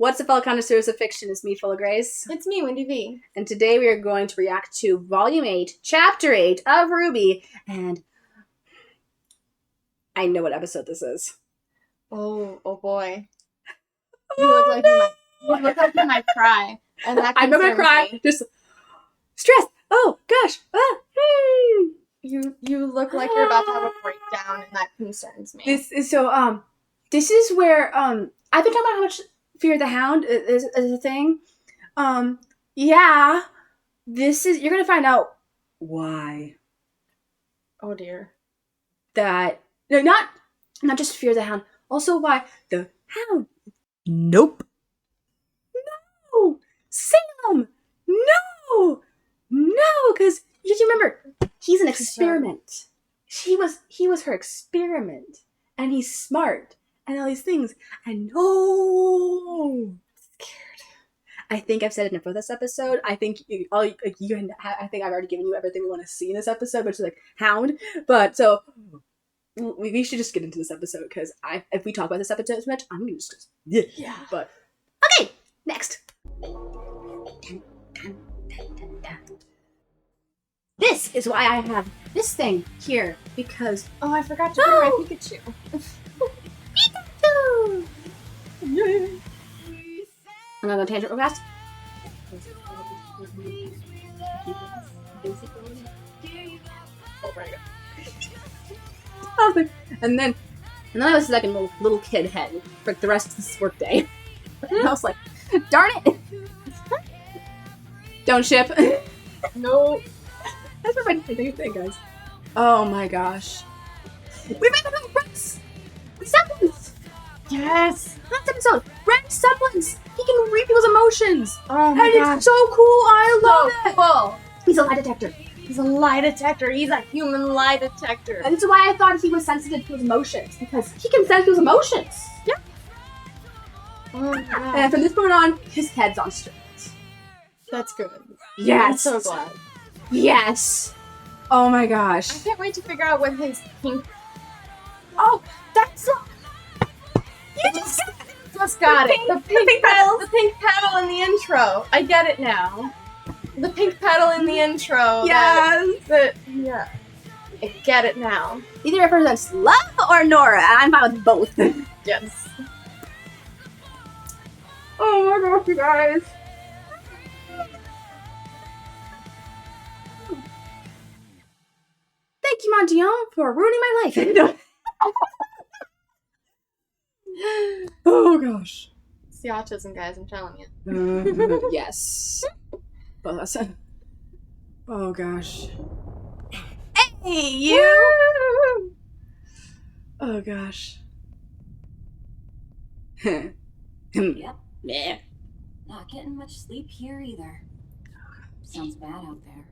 What's up, fellow connoisseurs of fiction? It's me, Full0Grace. It's me, Wendy V. And today we are going to react to Volume 8, Chapter 8 of RWBY. And I know what episode this is. Oh boy. You look like you might cry. And that I'm not gonna cry. Me. Just stress. Oh gosh. You look like you're about to have a breakdown, and that concerns me. This is so. This is where I've been talking about how much Fear the Hound is a thing. Yeah. This is, you're gonna find out why. Oh dear. That no, not just Fear the Hound. Also, why the Hound? Nope. No, Sam. No, because you remember he's an experiment. He was her experiment, and he's smart and all these things. I know. I'm scared. I think I've said enough for this episode. I think I think I've already given you everything we want to see in this episode, which is like Hound. But so we should just get into this episode, because if we talk about this episode too much, I'm gonna just yeah. But okay, next. This is why I have this thing here, because I forgot to bring my Pikachu. Pikachu! I'm gonna go tangent real fast. And then I was like a little kid head for the rest of this work day. And I was like, darn it! Don't ship. No. That's what my thing, guys. Oh my gosh. We made another Rex! Semblance! Yes! Next episode, Rex Semblance! He can read people's emotions! Oh my gosh. It's so cool! I love it! Cool. He's a lie detector. He's a lie detector. He's a human lie detector. And that's why I thought he was sensitive to his emotions, because he can sense his emotions. Yeah. Oh my God. And from this point on, his head's on straight. That's good. Yes. I'm so glad. Yes. Oh my gosh. I can't wait to figure out what his pink. Oh, that's you just got it. The pink petal. The pink petal in the intro. I get it now. The pink petal in the intro. Yes. Yeah. I get it now. Either represents love or Nora, and I'm fine with both. Yes. Oh my gosh, you guys. Thank you, Montione, for ruining my life. Oh gosh. It's the autism, guys, I'm telling you. Yes. Oh gosh. Hey, you! Oh gosh. Yep. Yeah. Not getting much sleep here either. Sounds bad out there.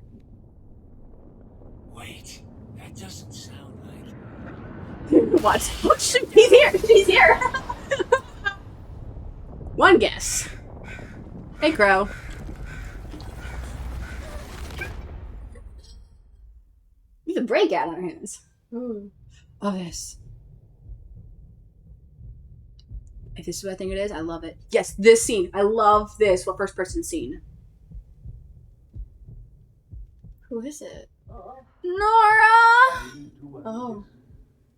Wait, that doesn't sound like... What? He's here! She's here! One guess. Hey, Crow. We have a breakout on our hands. Ooh. Oh, yes. If this is what I think it is, I love it. Yes, this scene. I love this. What first person scene? Who is it? Nora! Oh.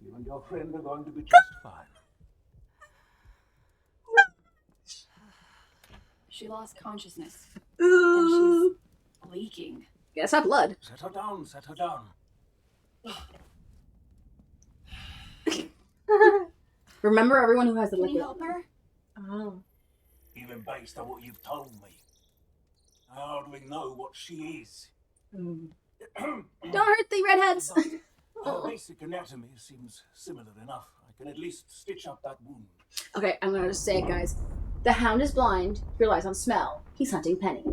You and your friend are going to be just fine. She lost consciousness. Ooh. And she's leaking. Yeah, it's not blood. Set her down, set her down. Remember everyone who has the Can you liquid. help her? Oh. Even based on what you've told me, I hardly know what she is. Don't hurt the redheads. Her basic anatomy seems similar enough. I can at least stitch up that wound. Okay, I'm gonna just say it, guys. The Hound is blind. He relies on smell. He's hunting Penny.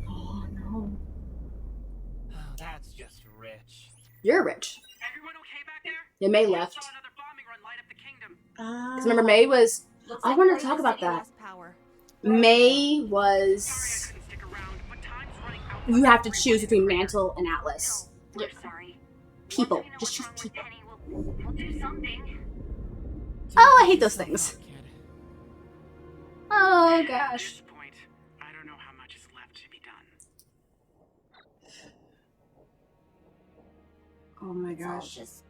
Oh no. Oh, that's just rich. You're rich. Everyone okay back there? Yeah, May I left. saw another bombing run light up the kingdom. Because remember, May was... I want to talk about that. May was... Couldn't stick around, but time's running out. You have to choose between Mantle and Atlas. We're sorry. People. Just choose people. Penny will do something. Oh, I hate those things. Oh At gosh. this point, I don't know how much is left to be done. Oh my It's all gosh. just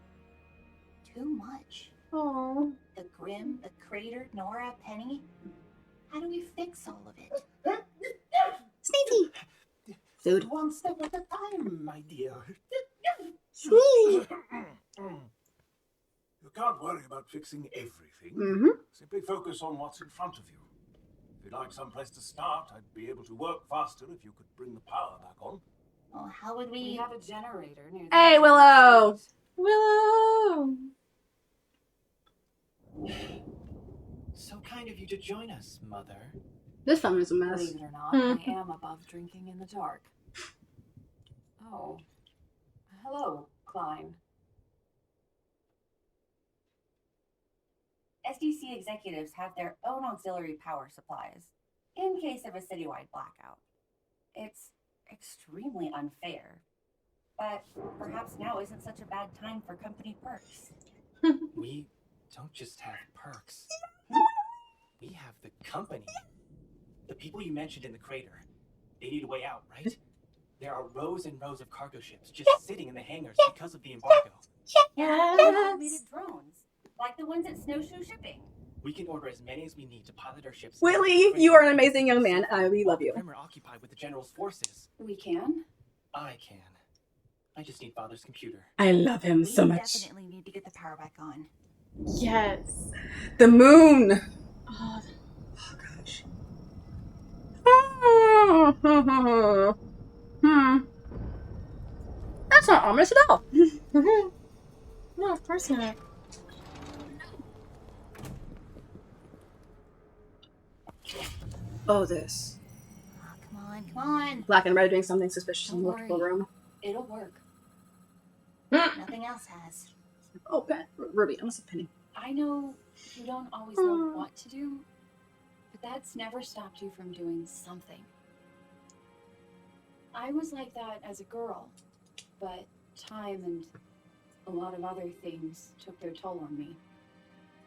too much. Oh. The Grim, the Crater, Nora, Penny. How do we fix all of it? Sneezy. Food. One step at a time, my dear. Sneezy. You can't worry about fixing everything. Mm-hmm. Simply focus on what's in front of you. If you'd like someplace to start, I'd be able to work faster if you could bring the power back on. Well, how would We we... have a generator near the Hey, edge of the Willow. street. Willow! So kind of you to join us, Mother. This film is a mess. Believe it or not, I am above drinking in the dark. Oh. Hello, Klein. SDC executives have their own auxiliary power supplies in case of a citywide blackout. It's extremely unfair, but perhaps now isn't such a bad time for company perks. We don't just have perks. We have the company. The people you mentioned in the crater. They need a way out, right? There are rows and rows of cargo ships just sitting in the hangars because of the embargo. Automated drones, like the ones at Snowshoe Shipping. We can order as many as we need to pilot our ships. Willie, you are an amazing young man. We love you. Grim are occupied with the General's forces. We can? I can. I just need Father's computer. I love him We so much. definitely need to get the power back on. Yes. The moon. Oh, Oh gosh. That's not ominous at all. no, of course not. Oh, this. Oh, come on, come on. Black and red doing something suspicious in the Don't electrical worry. room. It'll work. Nothing else has. Oh, Ruby. I must have Penny. I know you don't always know what to do, but that's never stopped you from doing something. I was like that as a girl, but time and a lot of other things took their toll on me.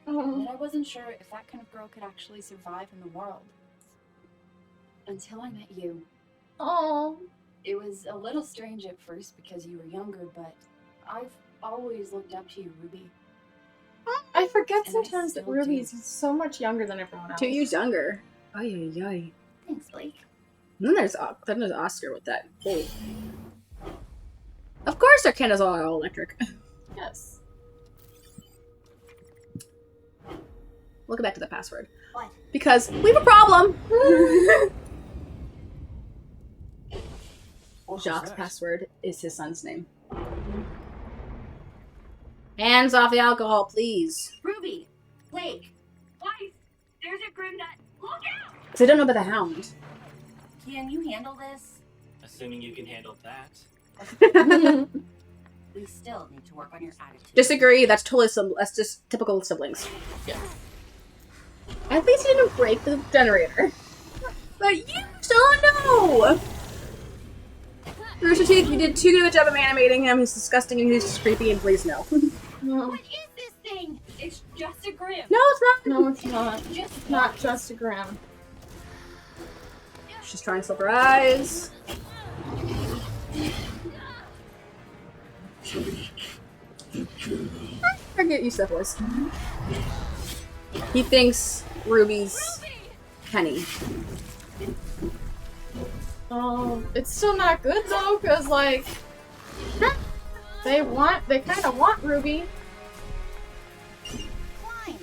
And I wasn't sure if that kind of girl could actually survive in the world. Until I met you. Oh. It was a little strange at first because you were younger, but I've always looked up to you, Ruby. I forget And I sometimes that still Ruby's do. so much younger than everyone else. 2 years younger. Ay, ay, ay. Thanks, Blake. And then there's Oscar with that. Oh. Of course their candles are all electric. Yes. We'll go back to the password. What? Because we have a problem! What was Jacques' that? password is his son's name. Hands off the alcohol, please. Ruby! Blake! Guys, there's a grim nut. Look out! Because I don't know about the hound. Can you handle this? Assuming you can handle that. We still need to work on your attitude. Disagree, that's totally that's just typical siblings. Yeah. At least he didn't break the generator. But you still don't know! Rooster Teeth, you did too good of a job of animating him. He's disgusting and he's just creepy, and please no. No. What is this thing? It's just a grim. No, it's not. No, it's not. Just Not just a gram. She's trying to slip her eyes. Forget you, Steph voice. He thinks Ruby's Penny. Oh, it's still not good though, cause like they kind of want Ruby. Fine.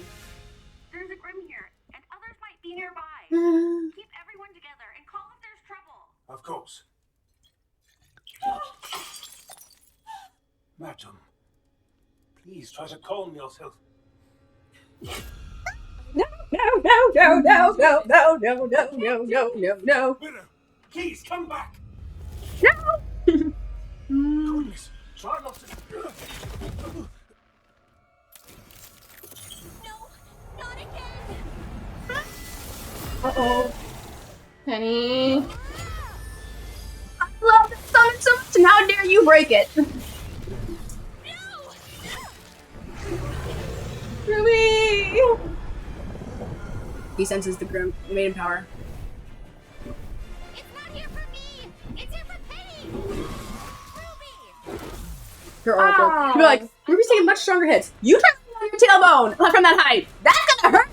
There's a grim here, and others might be nearby. Hmm. Keep everyone together and call if there's trouble. Of course. Madam, please try to calm yourself. No, no, no, no, no, no, no, no, no, no, no, no, no. Widow, please come back. No! Goodness, try not to. No, not again. Uh-oh. Penny. I love this song so much, and how dare you break it? Ruby! He senses the grim maiden power. It's not here for me! It's here for Penny! Ruby! Her oracle. Oh. You'd be like, Ruby's taking much stronger hits. You try to your tailbone from that height. That's gonna hurt.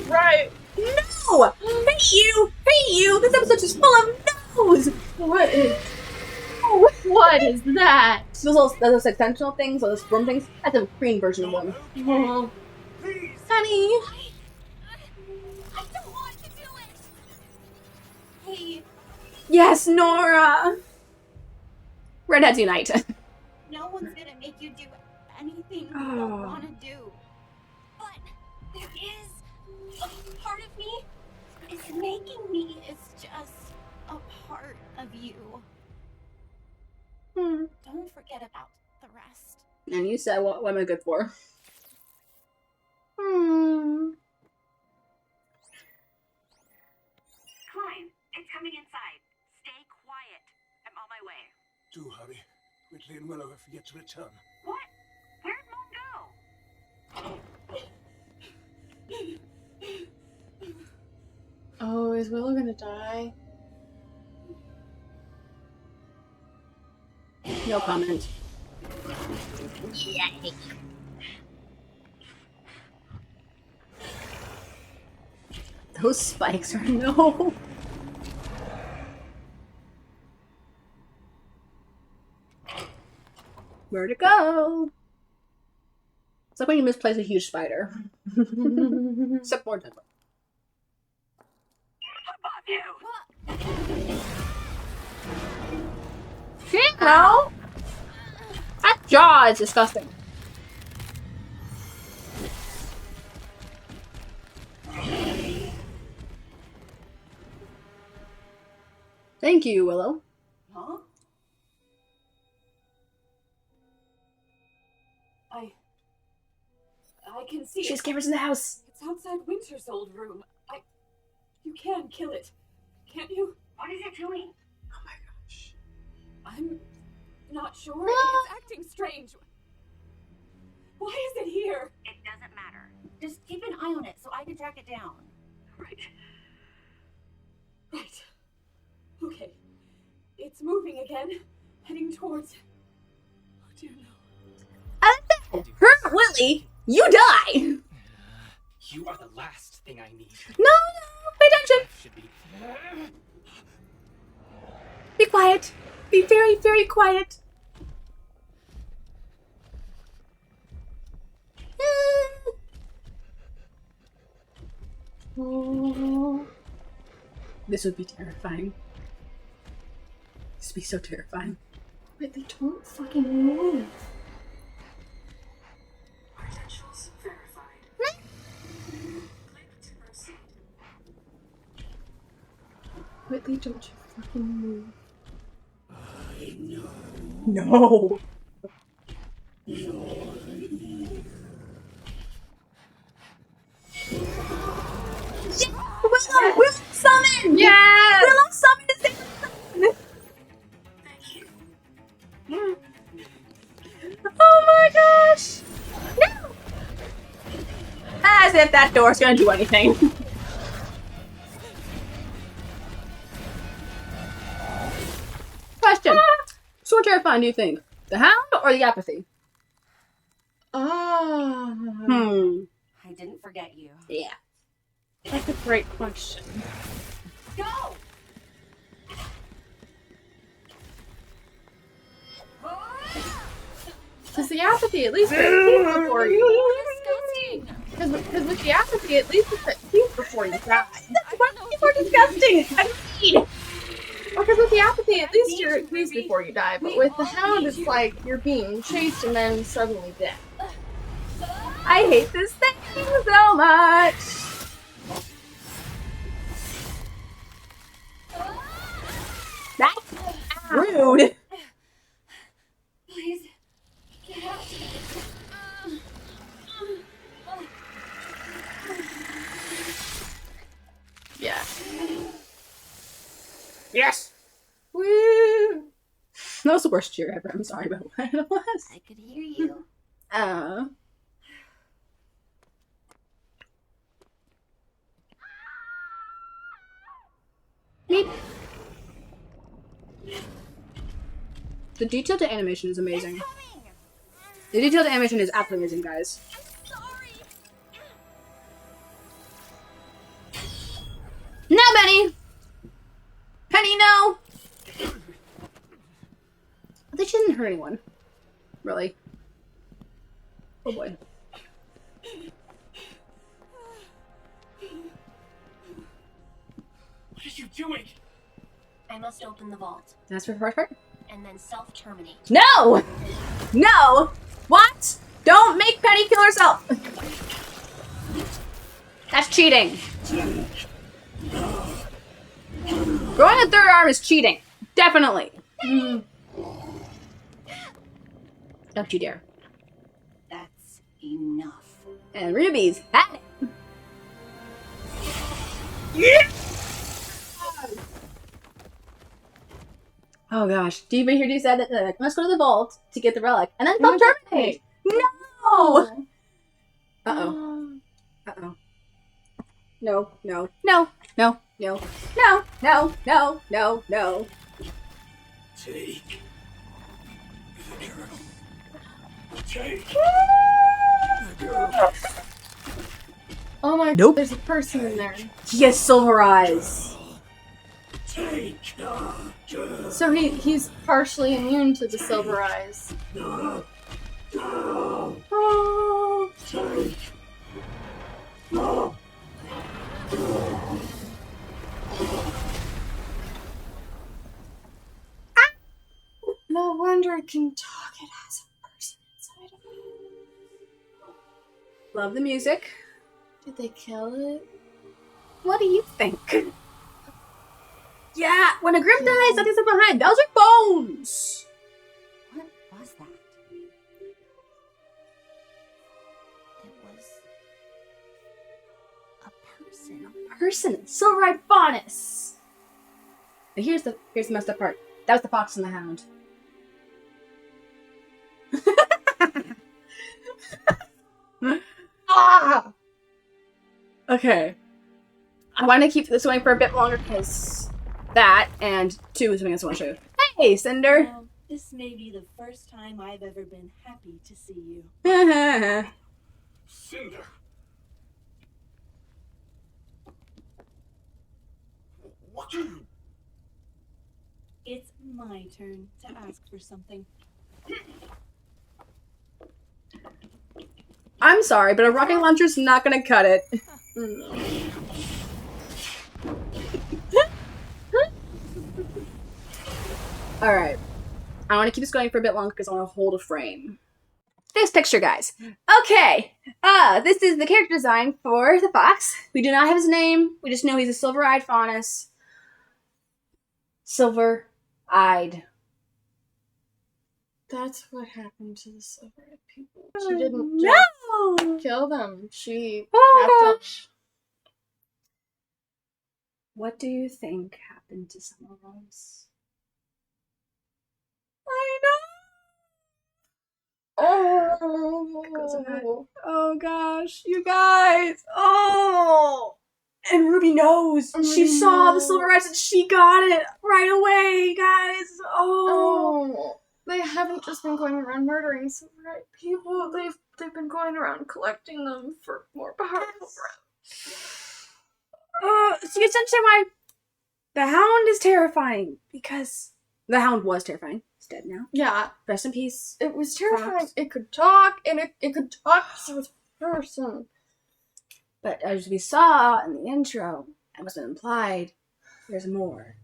Right. No! Hate you! Hate you! This episode's just full of no's! What is that? Those extensional things, those broom things, that's a green version of them. Oh, Please! Honey! I don't want to do it! Hey, Yes, Nora! Redheads unite. no one's gonna make you do anything you Oh. don't want to do. But there is a part of me. It's making me. It's just a part of you. Don't forget about the rest. And you said, what am I good for? Hmm. Klein, it's coming inside. Stay quiet. I'm on my way. Do hurry. Whitley and Willow have yet to return. What? Where'd Mom go? oh, is Willow gonna die? No comment. Those spikes are no. Where'd it go? It's like when you misplace a huge spider. Except more deadly. Above you. No! That jaw is disgusting. Thank you, Willow. Huh? I can see She has it. cameras in the house. It's outside Winter's old room. You can kill it, can't you? What is it doing? Oh my gosh. I'm not sure. It's acting strange. Why is it here? It doesn't matter. Just keep an eye on it so I can track it down. Right. Right. Okay. It's moving again, heading towards. Oh dear no. Hurt Willie, you die! You are the last thing I need. No, pay attention. Should be. Be quiet. Be very, very quiet. This would be terrifying. This would be so terrifying. Wait, they don't fucking move. Credentials verified. Click to proceed. Whitley, don't you fucking move. No. Willow summon! Yes! Willow summon is there. Thank you. Oh my gosh! No! As if that door's gonna do anything. Question. So what terrifying do you think? The hound or the apathy? Ah, I didn't forget you. Yeah. that's a great question. Go! Because the apathy at least puts peace before you. Disgusting. Because with the apathy at least it's at peace before you die. More disgusting. I mean, Because with the apathy at least you're at peace before you die. But with the hound it's like you're being chased and then suddenly dead. I hate this thing so much. That's rude. Please, get out. Yeah. Yes. Woo. That was the worst cheer ever. I'm sorry about what it was. I could hear you. Meep. The detail to animation is amazing. Coming! The detail to animation is absolutely amazing, guys. I'm sorry! No, Penny! Penny, no! They shouldn't hurt anyone. Really. Oh boy. What are you doing? I must open the vault That's for the first part? and then self-terminate. No! No! What? Don't make Penny kill herself! That's cheating. Growing a third arm is cheating. Definitely. Don't you dare. That's enough. And Ruby's had it. Oh gosh. Do you hear you said that let's go to the vault to get the relic and then self-terminate? No! Uh-oh. Uh-oh. No, no, no, no, no, no, no, no, no, no. Take the girl. Take the girl. Oh my Nope. there's a person in there. He has silver eyes. Take the girl. So he's partially immune to the silver eyes. No. No. Oh. Take. No. No wonder it can talk. It has a person inside of it. Love the music. Did they kill it? What do you think? Yeah, when a Grim dies, nothing's left behind. Those are bones. What was that? It was a person. Person, silver-eyed faunus. But here's the messed up part. That was the fox and the hound. Ah! Okay. I want to keep this going for a bit longer because that and 2 is something else I want to show you. Hey, Cinder. Well, this may be the first time I've ever been happy to see you. Cinder. What are you? It's my turn to ask for something. I'm sorry, but a rocket launcher's not gonna cut it. Alright. I want to keep this going for a bit longer because I want to hold a frame. This picture, guys. Okay. This is the character design for the fox. We do not have his name. We just know he's a silver-eyed faunus. Silver-eyed. That's what happened to the silver-eyed people. She didn't No! just kill them. She Oh, kept them. gosh. What do you think happened to some of us? I know. Oh gosh, you guys. Oh. And Ruby knows. She saw the silver eyes and she got it right away, guys. Oh. They haven't just been going around murdering silver-eyed people. They've been going around collecting them for more powerful rounds. So you essentially why the Hound is terrifying because the Hound was terrifying. He's dead now. Yeah, Rest in peace. it was terrifying. Fox. It could talk, and it could talk to its person. But as we saw in the intro, and was implied, there's more.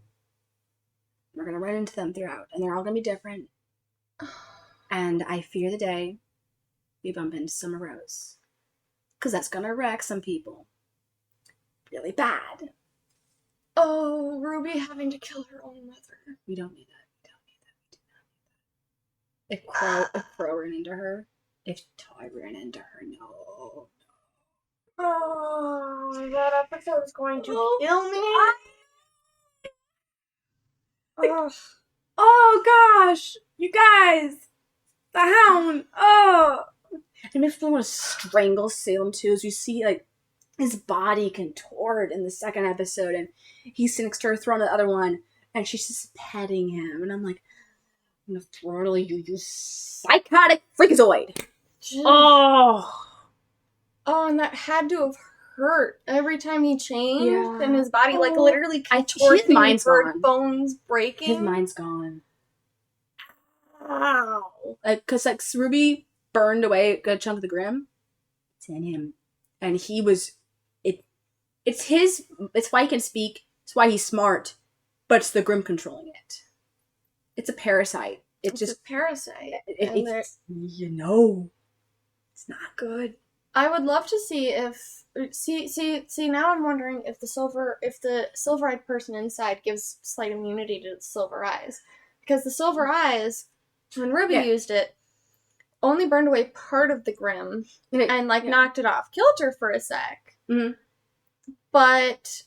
We're gonna run into them throughout, and they're all gonna be different. And I fear the day we bump into Summer Rose, because that's gonna wreck some people really bad. Oh, Ruby having to kill her own mother. We don't need that. We do not need that. If Crow ran into her, if Toy ran into her, no. Oh, that episode is going to kill me. Ugh. Oh gosh, you guys, the Hound. Oh, and if they want to strangle Salem too, as you see, like his body contort in the second episode, and he's next to her throwing the other one, and she's just petting him, and I'm like, I'm gonna throttle you, you psychotic freakazoid. Oh, and that had to have hurt every time he changed, Yeah. and his body like literally his contorting, mind's bird gone. bones breaking. His mind's gone. Wow. Because like Ruby burned away a good chunk of the Grim. It's in him, and he was it's his. It's why he can speak. It's why he's smart, but it's the Grim controlling it. It's a parasite. It's just a parasite. It's it's not good. I would love to see if see now I'm wondering if the silver-eyed person inside gives slight immunity to the silver eyes, because the silver eyes, when Ruby used it, only burned away part of the Grim and knocked it off, killed her for a sec. Mm-hmm. But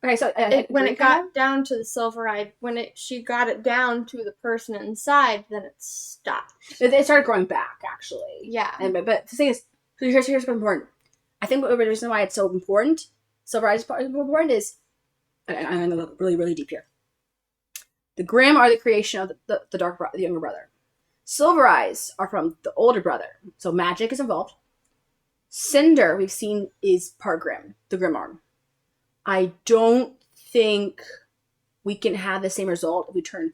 okay, so when it got down to the silver-eyed, she got it down to the person inside, then it stopped. It started growing back, actually. Yeah. But the thing is, here's what's important. I think the reason why it's so important, Silver Eyes is important, is, and I'm going to look really, really deep here. The Grimm are the creation of the younger brother. Silver Eyes are from the older brother, so magic is involved. Cinder, we've seen, is part Grimm, the Grimm arm. I don't think we can have the same result if we turn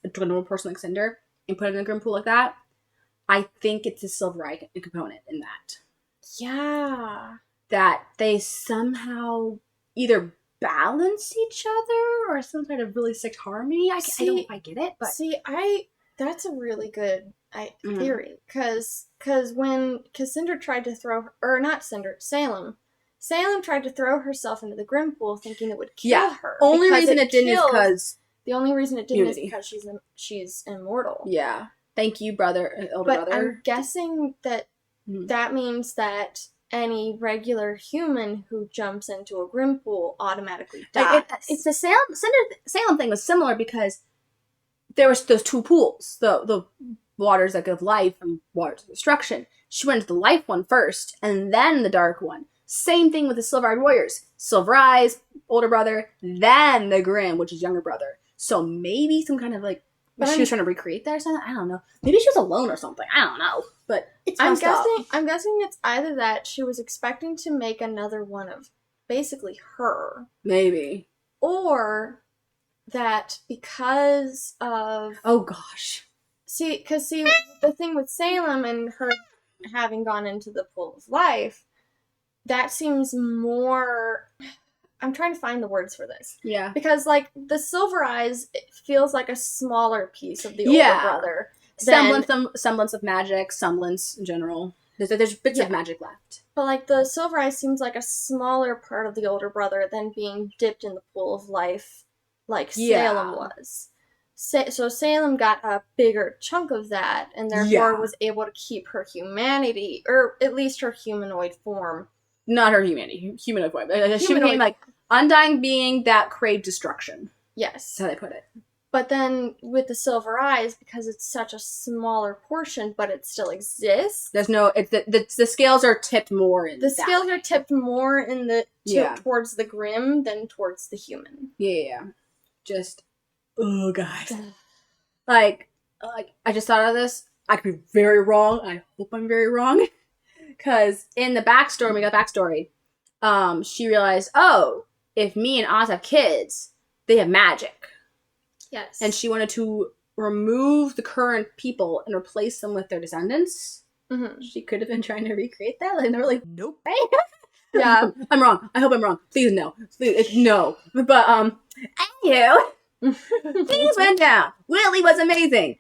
a normal person like Cinder and put it in a Grimm pool like that. I think it's a Silver Eye component in that. Yeah. That they somehow either balance each other or some kind of really sick harmony. I don't quite get it, but that's a really good theory, because when Cinder tried to throw Salem tried to throw herself into the Grimm pool thinking it would kill her. The only reason it didn't is because she's immortal. Yeah. Thank you, older brother. I'm guessing that that means that any regular human who jumps into a Grimm pool automatically dies. It's the Salem thing was similar because there was those two pools, the waters that give life and waters of destruction. She went into the life one first, and then the dark one. Same thing with the Silver-Eyed Warriors. Silver Eyes, older brother, then the Grimm, which is younger brother. So maybe some kind of she was trying to recreate that or something. I don't know. Maybe she was alone or something. I don't know. But I'm guessing it's either that she was expecting to make another one of basically her. Maybe. Or that because of... Oh, gosh. Because the thing with Salem and her having gone into the pool of life, that seems more... I'm trying to find the words for this. Yeah. Because, the Silver Eyes, it feels like a smaller piece of the older brother. Semblance of magic, semblance in general. There's bits of magic left. But, the Silver Eyes seems like a smaller part of the older brother than being dipped in the pool of life Salem was. So Salem got a bigger chunk of that, and therefore was able to keep her humanity, or at least her humanoid form. Not her humanity, humanoid form. She became undying being that craved destruction. Yes. That's how they put it. But then with the Silver Eyes, because it's such a smaller portion, but it still exists. There's no. The scales are tipped more in. The scales are tipped more in towards the Grimm than towards the human. Yeah. Just, oh guys, I just thought of this. I could be very wrong. I hope I'm very wrong, because in the backstory, we got backstory. She realized, if me and Oz have kids, they have magic. Yes. And she wanted to remove the current people and replace them with their descendants. Mm-hmm. She could have been trying to recreate that, and they're like, nope. Yeah. I'm wrong. I hope I'm wrong. Please no. Please, no. But anywho, things went down. Whitley was amazing.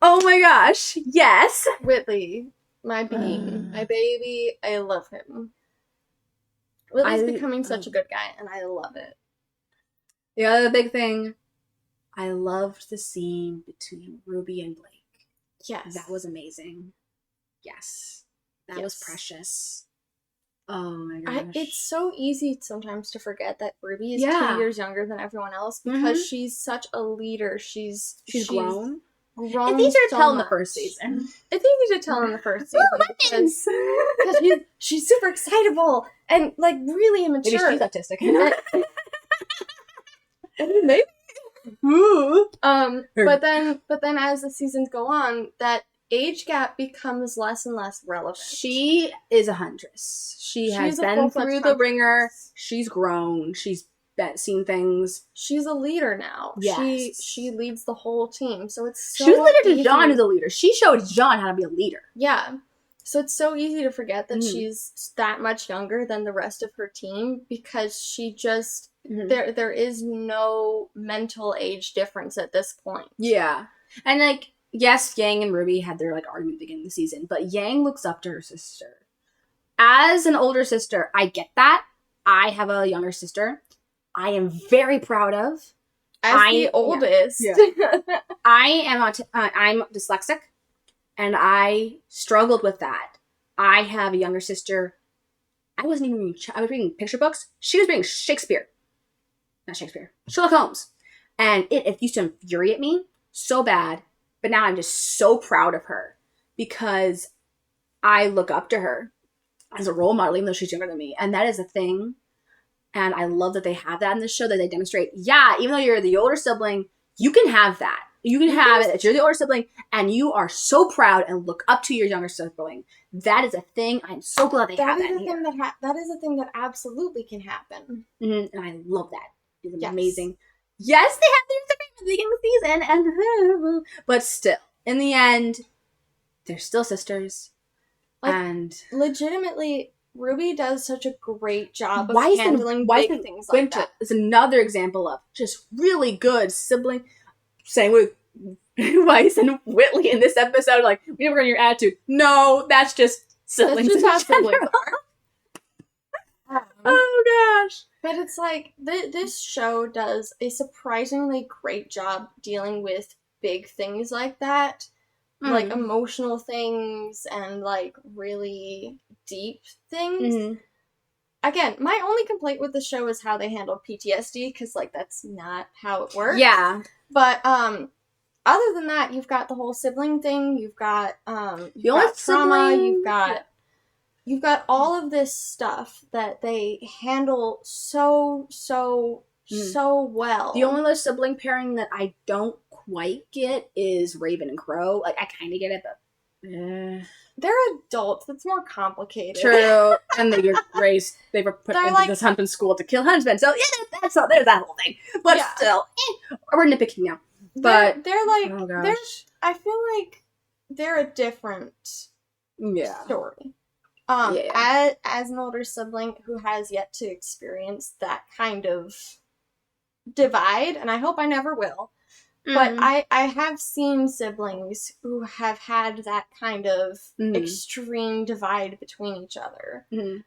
Oh my gosh. Yes. Whitley, my bean, my baby. I love him. Whitley's becoming such a good guy, and I love it. The other big thing, I loved the scene between Ruby and Blake. Yes. That was amazing. Yes. That was precious. Oh my gosh. It's so easy sometimes to forget that Ruby is 2 years younger than everyone else, because she's such a leader. She's grown. It's easier to tell in the first season. It's easy to tell in the first season because she's super excitable and like really Maybe immature. she's autistic. Maybe. Ooh. But then as the seasons go on, that age gap becomes less and less relevant. She is a huntress. She's a been full-fledged through the huntress. ringer. She's grown. She's seen things. She's a leader now. Yes. She leads the whole team. So it's so She was leader to easy. John as a leader. She showed John how to be a leader. Yeah. So it's so easy to forget that Mhm. she's that much younger than the rest of her team because she just Mhm. there is no mental age difference at this point. Yeah. And like, yes, Yang and Ruby had their like argument at the beginning of the season, but Yang looks up to her sister. As an older sister, I get that. I have a younger sister. I am very proud of. As the oldest. Yeah. I'm dyslexic, and I struggled with that. I have a younger sister. I was reading picture books. She was reading Sherlock Holmes. And it used to infuriate me so bad, but now I'm just so proud of her because I look up to her as a role model, even though she's younger than me. And that is a thing. And I love that they have that in this show, that they demonstrate, yeah, even though you're the older sibling, you can have that. You can have it that you're the older sibling and you are so proud and look up to your younger sibling. That is a thing. I'm so glad they have that in here. That is a thing that absolutely can happen. Mm-hmm. And I love that. It's Yes. amazing. Yes, they have their disagreements at the beginning of the season, but still, in the end, they're still sisters. Like, and legitimately, Ruby does such a great job of handling big things like Winter that. is another example of just really good sibling. Same with Weiss and Whitley in this episode. Like, we never got your attitude. No, that's just siblings. That's just how in general. siblings are. Oh gosh. But it's like, this show does a surprisingly great job dealing with big things like that. Like, emotional things and, like, really deep things. Mm-hmm. Again, my only complaint with the show is how they handle PTSD, because, like, that's not how it works. Yeah. But, other than that, you've got the whole sibling thing, you've got, trauma, you've got all of this stuff that they handle so well. The only other sibling pairing that I don't quite get is Raven and Crow. Like, I kind of get it, but they're adults. That's more complicated. true. And they were raised. They were put They're into like- this huntsman school to kill huntsmen. So yeah, that's all. There's that whole thing. But Yeah. still, we're nitpicking now. But they're like, oh gosh, I feel like they're a different yeah. story. Yeah. As an older sibling who has yet to experience that kind of divide, and I hope I never will, but I have seen siblings who have had that kind of extreme divide between each other. And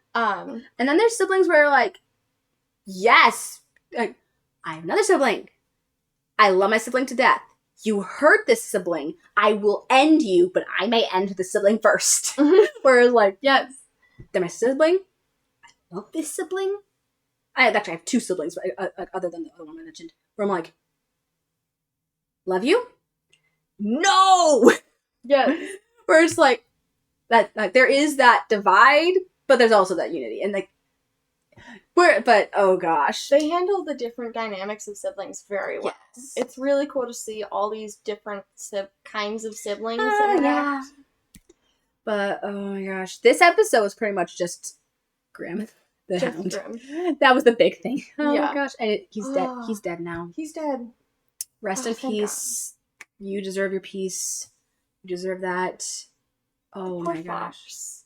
then there's siblings where like, yes, like, I have another sibling. I love my sibling to death. You hurt this sibling. I will end you, but I may end the sibling first. Whereas, like, Yes. they're my sibling. I love this sibling. I have two siblings, other than the other one I mentioned, where I'm like, love you? No! Yes. Where it's like, that, like, there is that divide, but there's also that unity. And, like, but oh gosh. They handle the different dynamics of siblings very well. Yes. It's really cool to see all these different kinds of siblings. Yeah. But oh my gosh, this episode was pretty much just Grim the Just Hound. Grim. That was the big thing. Oh Yeah. my gosh, and he's dead. He's dead now. He's dead. Rest Oh, in thank peace. You deserve your peace. You deserve that. Oh Poor my gosh, Fox.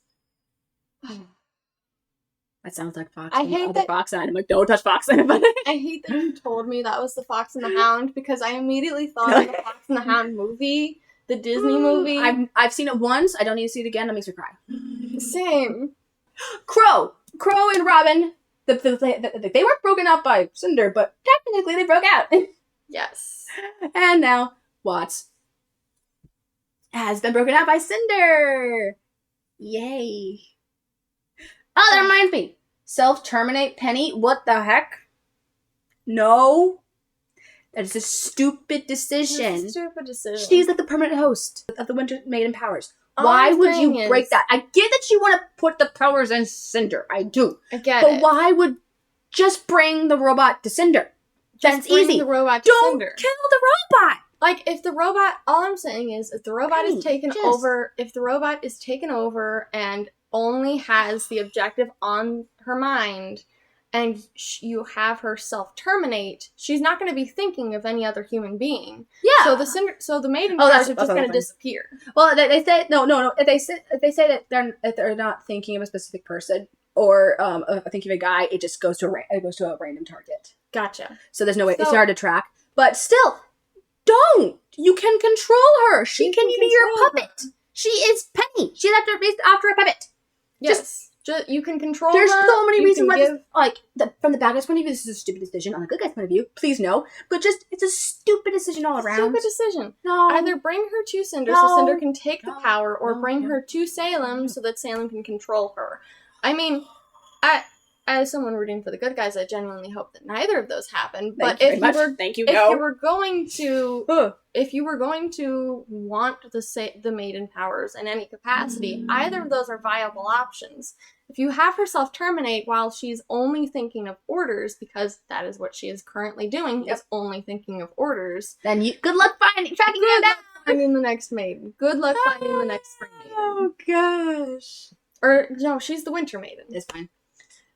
that sounds like Fox. I and the hate other that- Fox, and I'm like, don't touch Fox. But I hate that you told me that was the Fox and the Hound because I immediately thought of the Fox and the Hound movie, the Disney movie. I've seen it once. I don't need to see it again. That makes me cry. Same. Crow and Robin. They weren't broken up by Cinder, but technically they broke out. Yes. And now Watts has been broken out by Cinder. Yay. Oh, that reminds me. Self-terminate Penny. What the heck? No. That is a stupid decision. It's a stupid decision. She's like the permanent host of the Winter Maiden Powers. Why I'm would saying you break is- that? I get that you want to put the powers in Cinder. I do. I get But it. why would just bring the robot to Cinder? That's Bring easy. the robot to Don't Cinder. kill the robot. Like, if the robot, all I'm saying is, if the robot Penny, is taken just- over, if the robot is taken over and only has the objective on her mind, and you have her self-terminate, she's not going to be thinking of any other human being. Yeah. So the maiden Oh, powers that's- are that's just what going I'm to saying. disappear. Well, they say no. If they say that they're not thinking of a specific person or thinking of a guy, it just goes to a random target. Gotcha. So there's no way. It's So- hard to track. But still, don't. You can control her. She can be your control puppet. She is Penny. She's after a puppet. Yes. You can control There's her. so many you reasons can why, give- from the bad guy's point of view, this is a stupid decision. On the good guy's point of view, please no. But just, it's a stupid decision all around. Stupid decision. No. Either bring her to Cinder No. so Cinder can take the No. power, or No. bring No. her to Salem so that Salem can control her. I mean, as someone rooting for the good guys, I genuinely hope that neither of those happen. But if you were going to want the maiden powers in any capacity, either of those are viable options. If you have her self-terminate while she's only thinking of orders, because that is what she is currently doing, is only thinking of orders, then good luck tracking her down. finding the next maiden. Good luck finding the next spring maiden. Oh gosh. Or, no, she's the winter maiden. It's fine.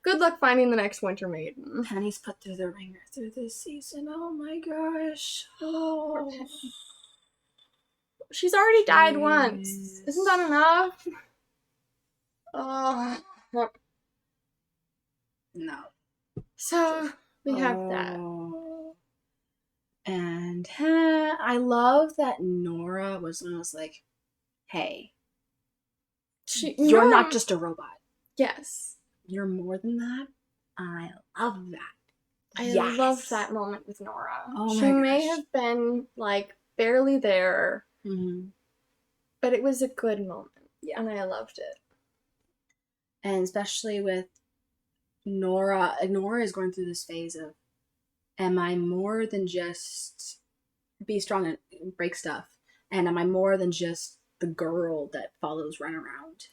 Good luck finding the next winter maiden. Penny's put through the ringer through this season. Oh my gosh. Oh. She's already died once. Jeez. Isn't that enough? Oh. No. So, we have that. Oh. And I love that Nora was like, hey, you're not just a robot. Yes. You're more than that. I love that. I Yes. loved that moment with Nora. Oh she my may gosh. have been, barely there, Mm-hmm. but it was a good moment. Yeah. And I loved it. And especially with Nora. Nora is going through this phase of, am I more than just be strong and break stuff? And am I more than just the girl that follows Ren around?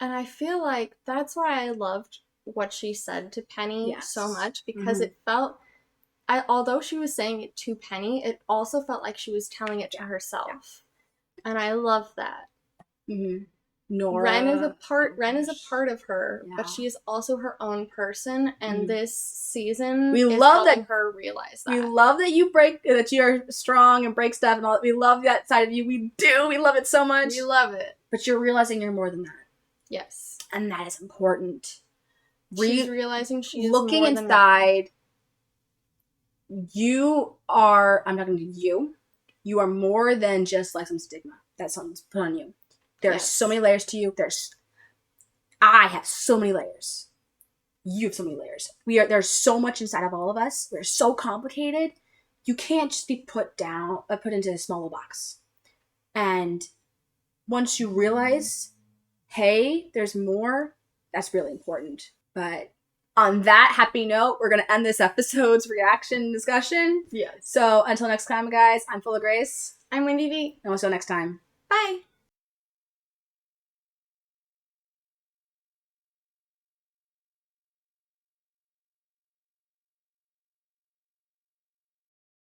And I feel like that's why I loved what she said to Penny Yes. so much, because Mhm. it felt, although she was saying it to Penny, it also felt like she was telling it to herself. And I love that. Mm-hmm. Nora. Ren is a part of her, Yeah. but she is also her own person, and Mhm. this season We is love helping that- her realize that. We love that that you're strong and break stuff and all. We love that side of you. We do. We love it so much. We love it. But you're realizing you're more than that, Yes. and that is important. She's realizing she's Looking more than that. inside, you are. I'm talking to you. You are more than just like some stigma that someone's put on you. There are Yes. so many layers to you. I have so many layers. You have so many layers. There's so much inside of all of us. We're so complicated. You can't just be put into a small box. And once you realize, hey, there's more, that's really important. But on that happy note, we're going to end this episode's reaction discussion. Yes. So until next time, guys, I'm Full of Grace. I'm Wendy V. And we'll see you next time. Bye.